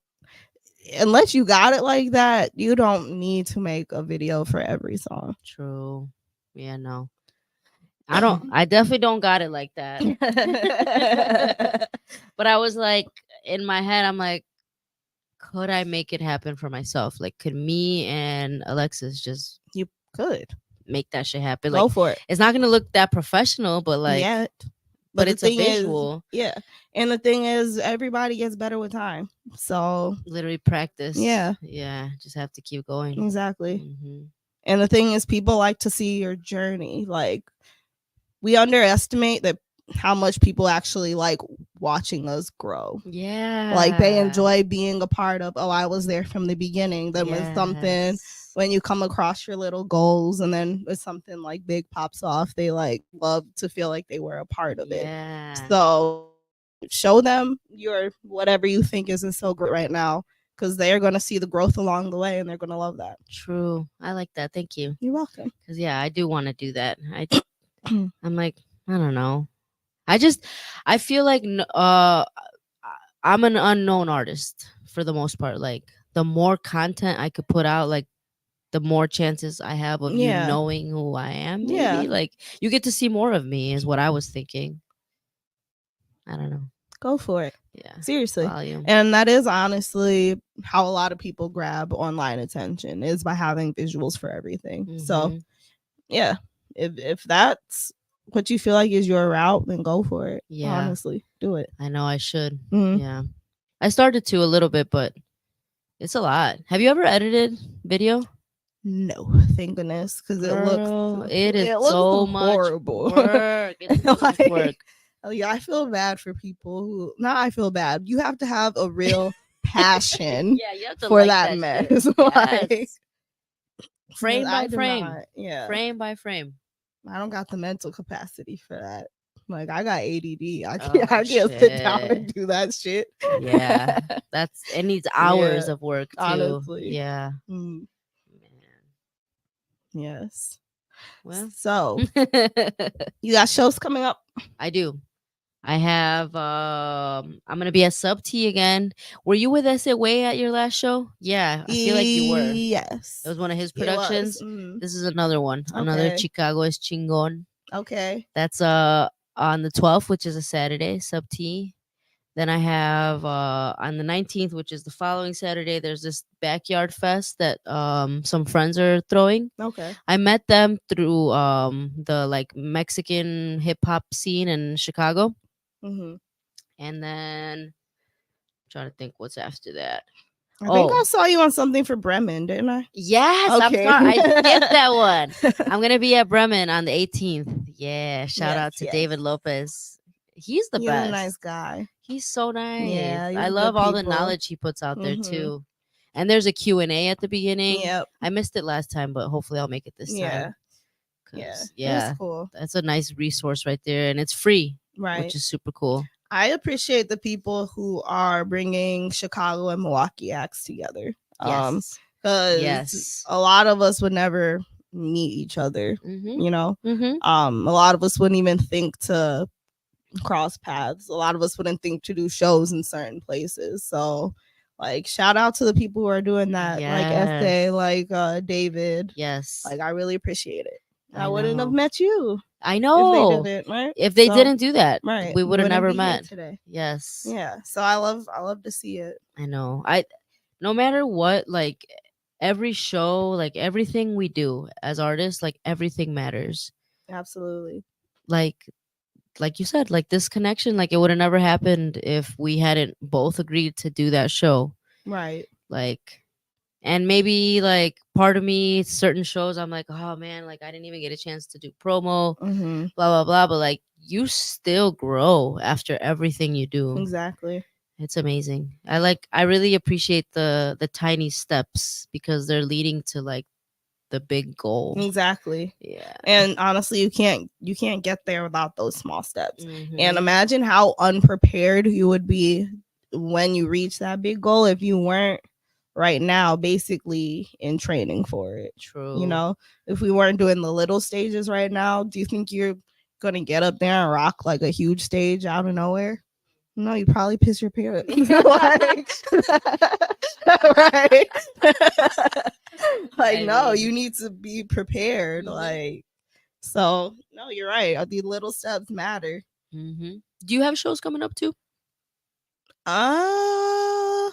unless you got it like that, you don't need to make a video for every song. True. Yeah, no. I definitely don't got it like that. But I was like, in my head, I'm like, could I make it happen for myself? Like, could me and Alexis just you could make that shit happen? Go like, for it. It's not gonna look that professional, but like yet. But it's a visual. Yeah. And the thing is, everybody gets better with time. So literally practice. Yeah. Just have to keep going. Exactly. And the thing is, people like to see your journey. Like, we underestimate that how much people actually like watching us grow. Yeah. Like, they enjoy being a part of, I was there from the beginning. Then with something, when you come across your little goals and then with something like big pops off, they like love to feel like they were a part of it. So show them your whatever you think isn't so great right now, because they're going to see the growth along the way and they're going to love that. True. I like that. Thank you. You're welcome. Because I do want to do that. I'm like, I don't know. I feel like I'm an unknown artist for the most part. Like, the more content I could put out, like, the more chances I have of you knowing who I am. Maybe. Like, you get to see more of me is what I was thinking. I don't know. Go for it. Yeah. Seriously. Volume. And that is honestly how a lot of people grab online attention, is by having visuals for everything. So yeah, if that's what you feel like is your route, then go for it. Yeah. Honestly, do it. I know I should. Yeah. I started to a little bit, but it's a lot. Have you ever edited video? No, thank goodness, because it looks so horrible. Work. It's so much work. Yeah, I feel bad for people who. Not I feel bad. You have to have a real passion. You have to for like that mess. Like, frame by frame. Frame by frame. I don't got the mental capacity for that. Like, I got ADD. I can't sit down and do that shit. Yeah, it needs hours of work too. Honestly. Yeah. Man. Yes. Well, so you got shows coming up? I do. I have. I'm gonna be at Sub T again. Were you with S.A. Way at your last show? Yeah, I feel like you were. Yes, it was one of his productions. This is another one. Okay. Another Chicago es Chingon. Okay. That's on the 12th, which is a Saturday. Sub T. Then I have on the 19th, which is the following Saturday, there's this backyard fest that some friends are throwing. Okay. I met them through the like Mexican hip hop scene in Chicago. And then I'm trying to think what's after that. I think I saw you on something for Bremen, didn't I? Yes, okay. I skipped that one. I'm gonna be at Bremen on the 18th. Yeah, shout out to David Lopez. He's the best. A nice guy. He's so nice. Yeah, I love all the knowledge he puts out there too. And there's a Q&A at the beginning. Yep. I missed it last time, but hopefully I'll make it this time. It's cool. that's a nice resource right there, and it's free, Right. which is super cool. I appreciate the people who are bringing Chicago and Milwaukee acts together. Yes. Because a lot of us would never meet each other, you know. Mm-hmm. A lot of us wouldn't even think to cross paths. A lot of us wouldn't think to do shows in certain places. So, like, shout out to the people who are doing that, like Essay, like David. Yes. Like, I really appreciate it. I know. wouldn't have met you. I know. If they didn't, right? If they didn't do that, right, we would have never be here met today. Yes. Yeah. So I love to see it. I know. No matter what, like every show, like everything we do as artists, like everything matters. Absolutely. Like you said, like this connection, like it would have never happened if we hadn't both agreed to do that show. Right. Like, and maybe like part of me, certain shows, I'm like, oh man, like I didn't even get a chance to do promo, Mm-hmm. blah blah blah. But like you still grow after everything you do. Exactly. It's amazing. I really appreciate the tiny steps because they're leading to like the big goal. Exactly. Yeah. And honestly, you can't get there without those small steps. Mm-hmm. And imagine how unprepared you would be when you reach that big goal if you weren't right now basically in training for it. True. You know, if we weren't doing the little stages right now, do you think you're gonna get up there and rock like a huge stage out of nowhere? No, you probably piss your pants. Right. Like, no, you need to be prepared. Mm-hmm. Like, so no, you're right. The little steps matter. Mm-hmm. Do you have shows coming up too? I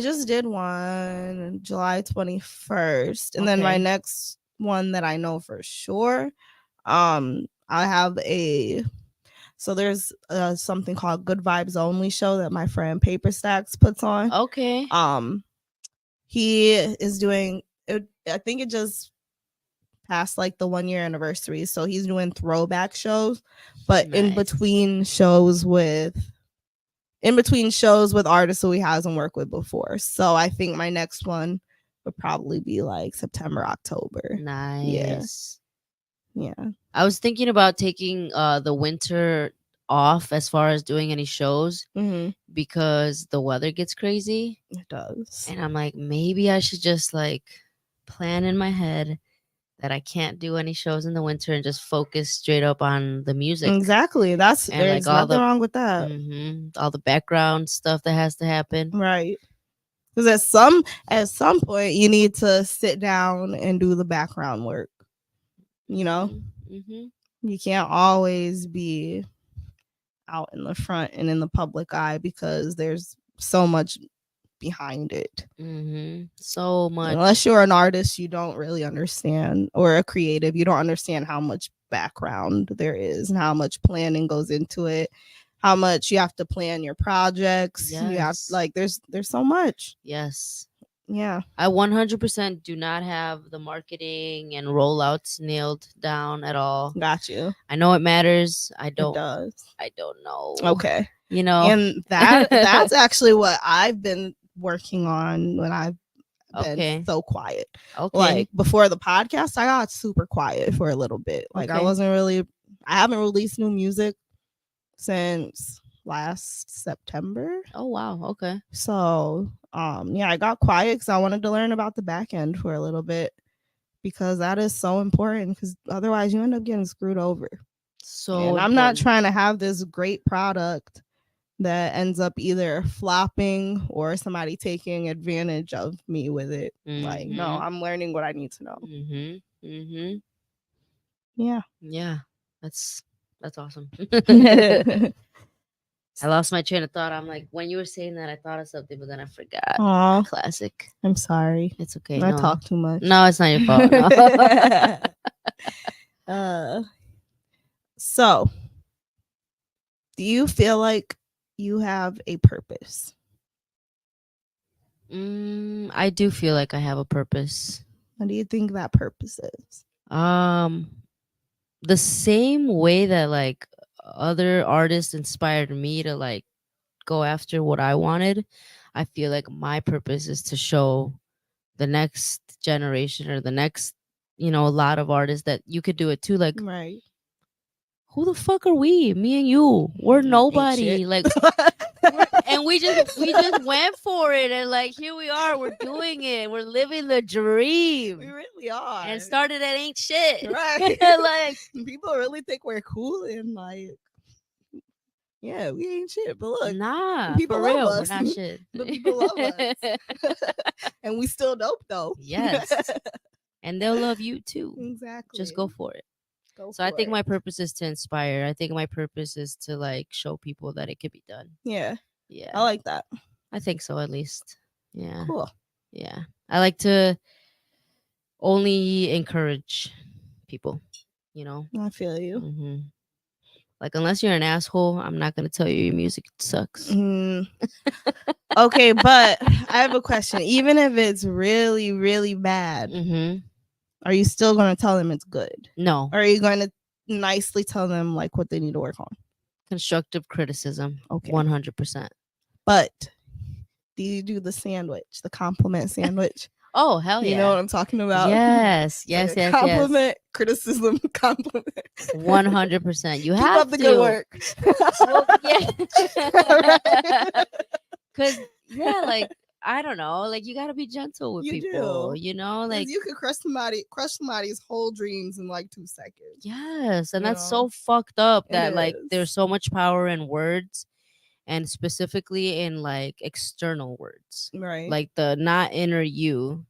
just did one July 21st, and then my next one that I know for sure, I have so there's something called Good Vibes Only show that my friend Paper Stacks puts on. Okay. He is doing it. I think it just passed like the 1 year anniversary, so he's doing throwback shows, but in between shows with artists who he hasn't worked with before. So I think my next one would probably be like September, October. Nice. Yeah. I was thinking about taking the winter off as far as doing any shows because the weather gets crazy. It does. And I'm like, maybe I should just like plan in my head that I can't do any shows in the winter and just focus straight up on the music. Exactly. There's like nothing wrong with that. All the background stuff that has to happen. Right. Because at some point you need to sit down and do the background work. You know, you can't always be out in the front and in the public eye because there's so much behind it. So much. Unless you're an artist, you don't really understand, or a creative, you don't understand how much background there is and how much planning goes into it, how much you have to plan your projects. You have like there's so much. Yes. Yeah. I 100% do not have the marketing and rollouts nailed down at all. Got you. I know it matters. I don't know. Okay. You know. And that's actually what I've been working on when I've been so quiet. Okay. Like before the podcast, I got super quiet for a little bit. Like I haven't released new music since last September. Oh wow. Okay. So I got quiet because I wanted to learn about the back end for a little bit, because that is so important, because otherwise you end up getting screwed over. So I'm not trying to have this great product that ends up either flopping or somebody taking advantage of me with it. Like, no, I'm learning what I need to know. Yeah. That's awesome. I lost my train of thought. I'm like, when you were saying that, I thought of something, but then I forgot. Aww. Classic. I'm sorry. It's okay. I talk too much. No, it's not your fault. No. So, do you feel like you have a purpose? I do feel like I have a purpose. What do you think that purpose is? The same way that like other artists inspired me to like go after what I wanted, I feel like my purpose is to show the next generation or the next you know, a lot of artists that you could do it too. Like, Right. who the fuck are we? Me and you. We're nobody. Like, and we just went for it, and like here we are. We're doing it. We're living the dream. We really are. And started at ain't shit. Right. Like, people really think we're cool and like, yeah, we ain't shit. But look, nah, people for love real, us. we're not shit. But people love us. And we still dope though. Yes. And they'll love you too. Exactly. Just go for it. So I think my purpose is to inspire. I think my purpose is to like show people that it could be done. Yeah. Yeah. I like that. I think so, at least. Yeah. Cool. Yeah. I like to only encourage people, you know? I feel you. Mm-hmm. Like, unless you're an asshole, I'm not going to tell you your music sucks. Okay, but I have a question. Even if it's really, really bad, are you still going to tell them it's good? No. Or are you going to nicely tell them like what they need to work on? Constructive criticism. Okay. 100%. But do you do the sandwich, the compliment sandwich? Oh, hell yeah. You know what I'm talking about? Yes. Yes, compliment, criticism, compliment. 100%. You Keep have up the to. good work. Well, yeah. Because, yeah, like, I don't know. Like, you got to be gentle with people. You know? Like, you could crush somebody's whole dreams in like 2 seconds. Yes. And that's so fucked up that, like, there's so much power in words. And specifically in like external words, right? Like the not inner you,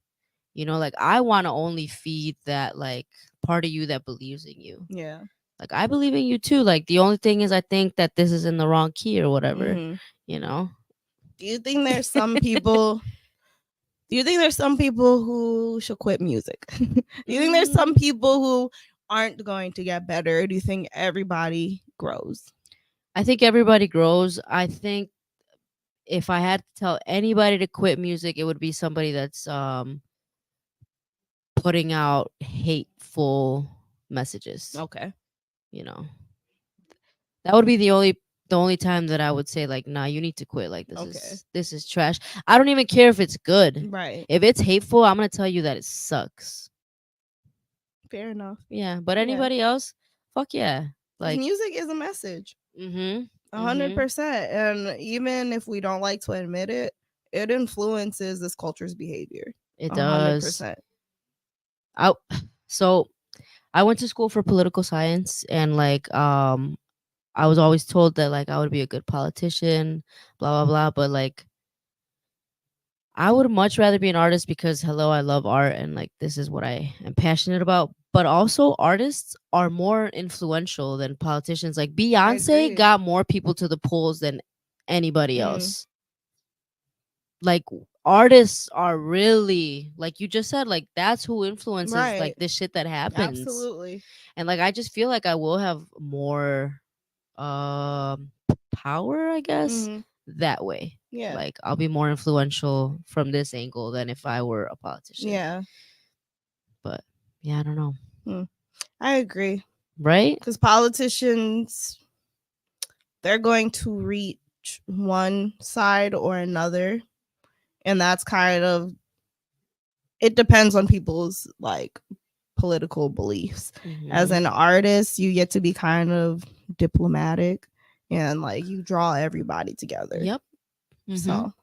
you know, like I want to only feed that like part of you that believes in you. Yeah. Like I believe in you too. Like the only thing is I think that this is in the wrong key or whatever, you know? Do you think there's some people who should quit music? Do you think there's some people who aren't going to get better? Or do you think everybody grows? I think everybody grows. I think if I had to tell anybody to quit music, it would be somebody that's putting out hateful messages. Okay. You know. That would be the only time that I would say like, nah, you need to quit. Like this is trash. I don't even care if it's good. Right. If it's hateful, I'm gonna tell you that it sucks. Fair enough. Yeah. But anybody else, fuck yeah. Like music is a message. 100%. And even if we don't like to admit it, it influences this culture's behavior. It does. 100%. So I went to school for political science, and like I was always told that like I would be a good politician, blah blah blah. But like I would much rather be an artist because hello, I love art and like this is what I am passionate about. But also artists are more influential than politicians. Like Beyonce got more people to the polls than anybody else. Like artists are really, like you just said, like that's who influences like this shit that happens. Absolutely. And like I just feel like I will have more power, I guess, that way. Yeah. Like I'll be more influential from this angle than if I were a politician. Yeah. But yeah, I don't know. I agree. Right? Because politicians, they're going to reach one side or another. And that's kind of, it depends on people's like political beliefs. As an artist, you get to be kind of diplomatic and like you draw everybody together. Yep. So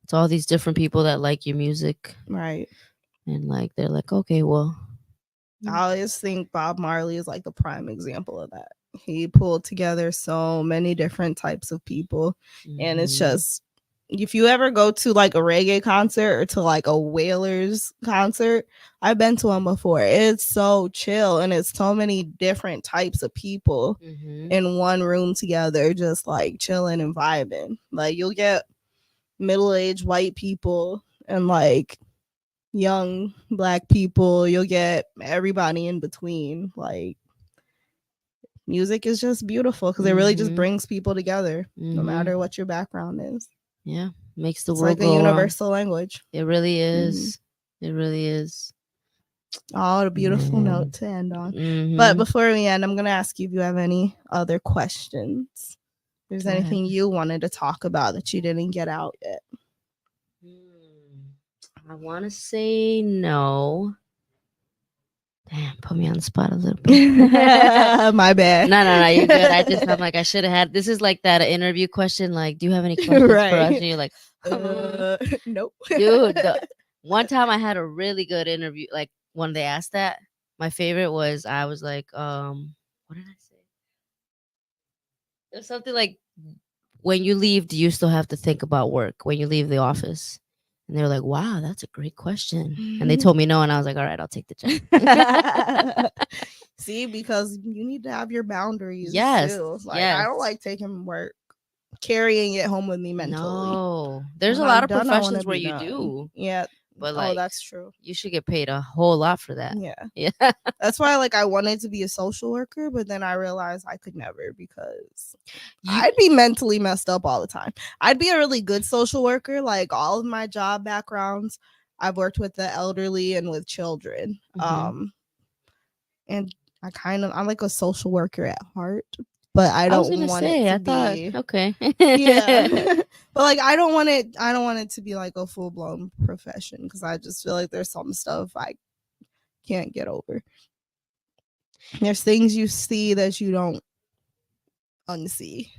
it's all these different people that like your music. Right. And like they're like, okay, well. I always think Bob Marley is like the prime example of that. He pulled together so many different types of people. And it's just, if you ever go to like a reggae concert or to like a Wailers concert, I've been to one before. It's so chill and it's so many different types of people in one room together, just like chilling and vibing. Like you'll get middle-aged white people and like young black people, you'll get everybody in between. Like music is just beautiful because it really just brings people together, no matter what your background is. Yeah, makes the it's world like a universal language. It really is. It really is. Oh, a beautiful note to end on. But before we end, I'm gonna ask you if you have any other questions. If there's anything you wanted to talk about that you didn't get out yet. I want to say no. Damn, put me on the spot a little bit. My bad. No, you're good. I'm like, I should have had. This is like that interview question. Like, do you have any questions for us? Right. And you're like, Nope. dude. One time I had a really good interview. Like when they asked that, my favorite was I was like, what did I say? It was something like, when you leave, do you still have to think about work when you leave the office? And they were like, wow, that's a great question. And they told me no, and I was like, all right, I'll take the job. See, because you need to have your boundaries. Yes, Too. Like, yes. I don't like taking work, carrying it home with me mentally. No, there's When a lot I'm of done, I wanna professions where be you done. do. Yeah. But like, that's true. You should get paid a whole lot for that. Yeah. Yeah. That's why like I wanted to be a social worker, but then I realized I could never because I'd be mentally messed up all the time. I'd be a really good social worker. Like all of my job backgrounds, I've worked with the elderly and with children. And I'm like a social worker at heart, but I don't want it to be. Okay. Yeah. But like I don't want it to be like a full-blown profession because I just feel like there's some stuff I can't get over. There's things you see that you don't unsee.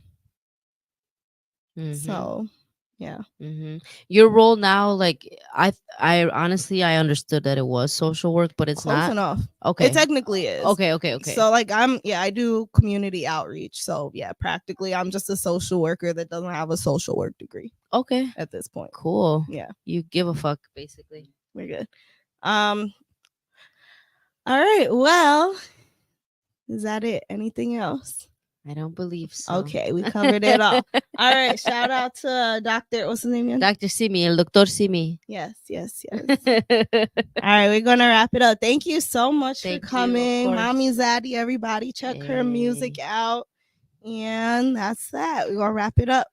So yeah. Your role now, like I honestly I understood that it was social work, but it's Close not enough. Okay. It technically is. Okay. So like I do community outreach. So yeah, practically I'm just a social worker that doesn't have a social work degree. Okay. At this point. Cool. Yeah. You give a fuck, basically. We're good. All right. Well, is that it? Anything else? I don't believe so. Okay, we covered it all. All right, shout out to Dr. What's his name again? Dr. Simi, El Doctor Simi. Yes. All right, we're gonna wrap it up. Thank you so much for coming. Mami Zaddy, everybody. Check her music out. And that's that. We're gonna wrap it up.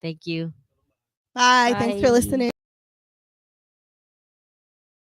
Thank you. Bye. Thanks for listening.